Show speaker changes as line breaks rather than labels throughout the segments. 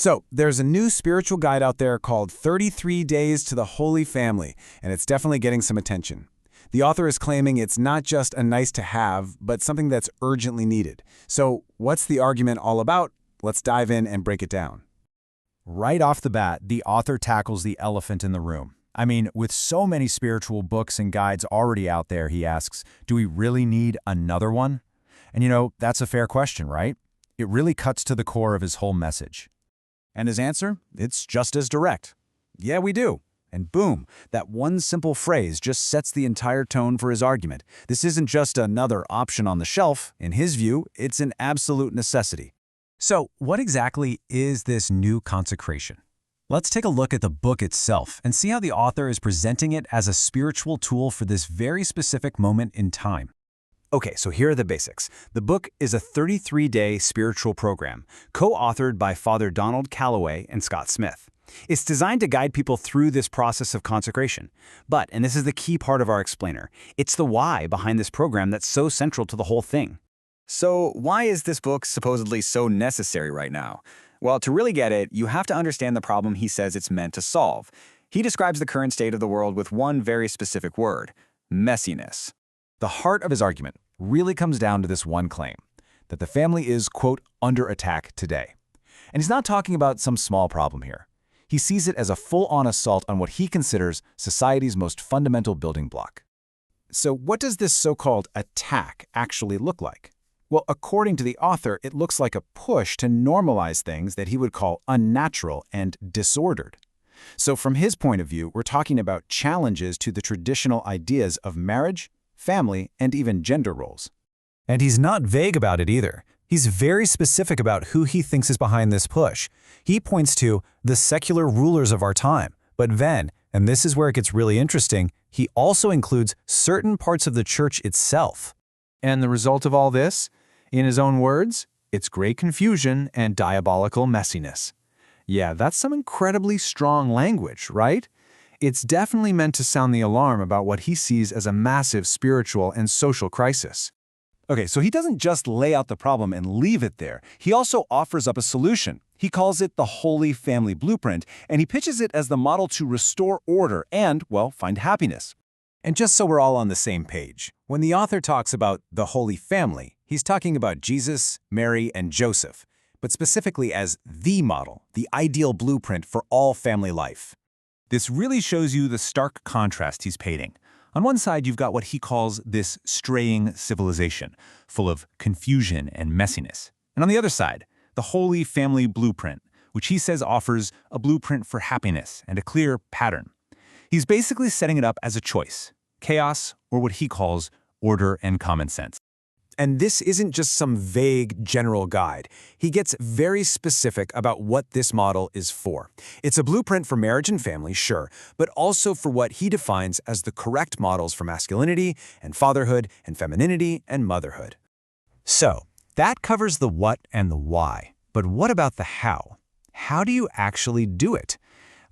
So, there's a new spiritual guide out there called 33 Days to the Holy Family, and it's definitely getting some attention. The author is claiming it's not just a nice to have, but something that's urgently needed. So, what's the argument all about? Let's dive in and break it down.
Right off the bat, the author tackles the elephant in the room. I mean, with so many spiritual books and guides already out there, he asks, do we really need another one? And that's a fair question, right? It really cuts to the core of his whole message.
And his answer? It's just as direct. Yeah, we do. And boom, that one simple phrase just sets the entire tone for his argument. This isn't just another option on the shelf. In his view, it's an absolute necessity.
So, what exactly is this new consecration? Let's take a look at the book itself and see how the author is presenting it as a spiritual tool for this very specific moment in time.
Okay, so here are the basics. The book is a 33-day spiritual program, co-authored by Father Donald Calloway and Scott Smith. It's designed to guide people through this process of consecration. But, and this is the key part of our explainer, it's the why behind this program that's so central to the whole thing. So why is this book supposedly so necessary right now? Well, to really get it, you have to understand the problem he says it's meant to solve. He describes the current state of the world with one very specific word: messiness.
The heart of his argument really comes down to this one claim, that the family is, quote, under attack today. And he's not talking about some small problem here. He sees it as a full-on assault on what he considers society's most fundamental building block.
So what does this so-called attack actually look like? Well, according to the author, it looks like a push to normalize things that he would call unnatural and disordered. So from his point of view, we're talking about challenges to the traditional ideas of marriage, family, and even gender roles.
And he's not vague about it either. He's very specific about who he thinks is behind this push. He points to the secular rulers of our time. But then, and this is where it gets really interesting, he also includes certain parts of the church itself.
And the result of all this? In his own words, it's great confusion and diabolical messiness. Yeah, that's some incredibly strong language, right? It's definitely meant to sound the alarm about what he sees as a massive spiritual and social crisis.
Okay, so he doesn't just lay out the problem and leave it there. He also offers up a solution. He calls it the Holy Family Blueprint, and he pitches it as the model to restore order and, well, find happiness.
And just so we're all on the same page, when the author talks about the Holy Family, he's talking about Jesus, Mary, and Joseph, but specifically as the model, the ideal blueprint for all family life.
This really shows you the stark contrast he's painting. On one side, you've got what he calls this straying civilization, full of confusion and messiness. And on the other side, the Holy Family Blueprint, which he says offers a blueprint for happiness and a clear pattern. He's basically setting it up as a choice: chaos or what he calls order and common sense.
And this isn't just some vague general guide. He gets very specific about what this model is for. It's a blueprint for marriage and family, sure, but also for what he defines as the correct models for masculinity and fatherhood and femininity and motherhood.
So, that covers the what and the why. But what about the how? How do you actually do it?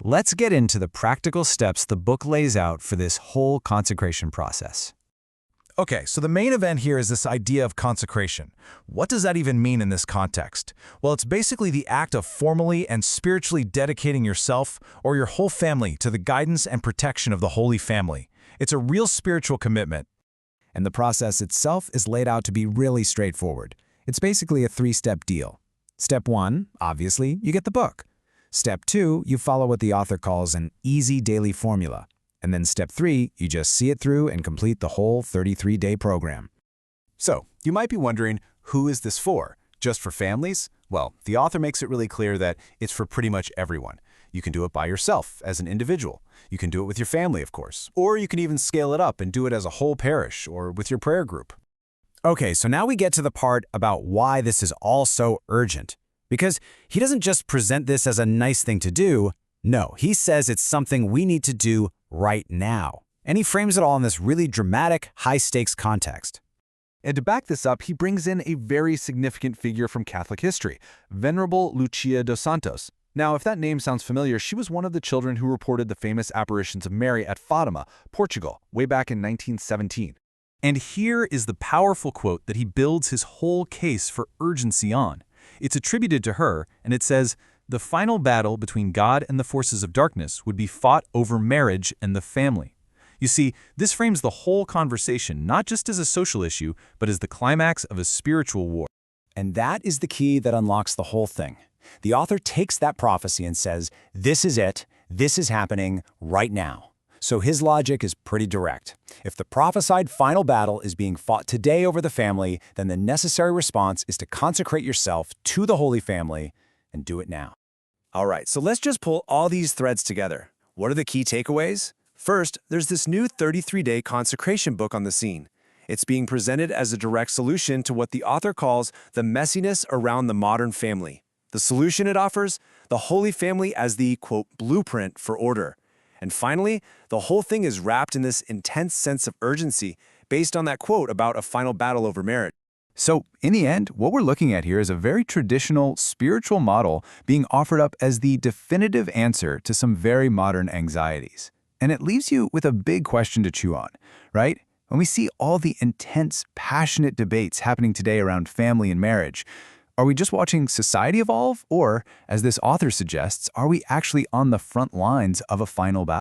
Let's get into the practical steps the book lays out for this whole consecration process.
Okay, so the main event here is this idea of consecration. What does that even mean in this context? Well, it's basically the act of formally and spiritually dedicating yourself or your whole family to the guidance and protection of the Holy Family. It's a real spiritual commitment.
And the process itself is laid out to be really straightforward. It's basically a three-step deal. Step 1, obviously, you get the book. Step 2, you follow what the author calls an easy daily formula. And then step 3, you just see it through and complete the whole 33-day program.
So, you might be wondering, who is this for? Just for families? Well, the author makes it really clear that it's for pretty much everyone. You can do it by yourself, as an individual. You can do it with your family, of course. Or you can even scale it up and do it as a whole parish or with your prayer group.
Okay, so now we get to the part about why this is all so urgent. Because he doesn't just present this as a nice thing to do. No, he says it's something we need to do right now. And he frames it all in this really dramatic, high-stakes context.
And to back this up, he brings in a very significant figure from Catholic history, Venerable Lucia dos Santos. Now, if that name sounds familiar, she was one of the children who reported the famous apparitions of Mary at Fatima, Portugal, way back in 1917. And here is the powerful quote that he builds his whole case for urgency on. It's attributed to her, and it says,
The final battle between God and the forces of darkness would be fought over marriage and the family. You see, this frames the whole conversation not just as a social issue, but as the climax of a spiritual war.
And that is the key that unlocks the whole thing. The author takes that prophecy and says, this is it, this is happening right now. So his logic is pretty direct. If the prophesied final battle is being fought today over the family, then the necessary response is to consecrate yourself to the Holy Family and do it now. All right, so let's just pull all these threads together. What are the key takeaways? First, there's this new 33-day consecration book on the scene. It's being presented as a direct solution to what the author calls the messiness around the modern family. The solution it offers? The Holy Family as the, quote, blueprint for order. And finally, the whole thing is wrapped in this intense sense of urgency based on that quote about a final battle over marriage.
So, in the end, what we're looking at here is a very traditional spiritual model being offered up as the definitive answer to some very modern anxieties. And it leaves you with a big question to chew on, right? When we see all the intense, passionate debates happening today around family and marriage, are we just watching society evolve? Or, as this author suggests, are we actually on the front lines of a final battle?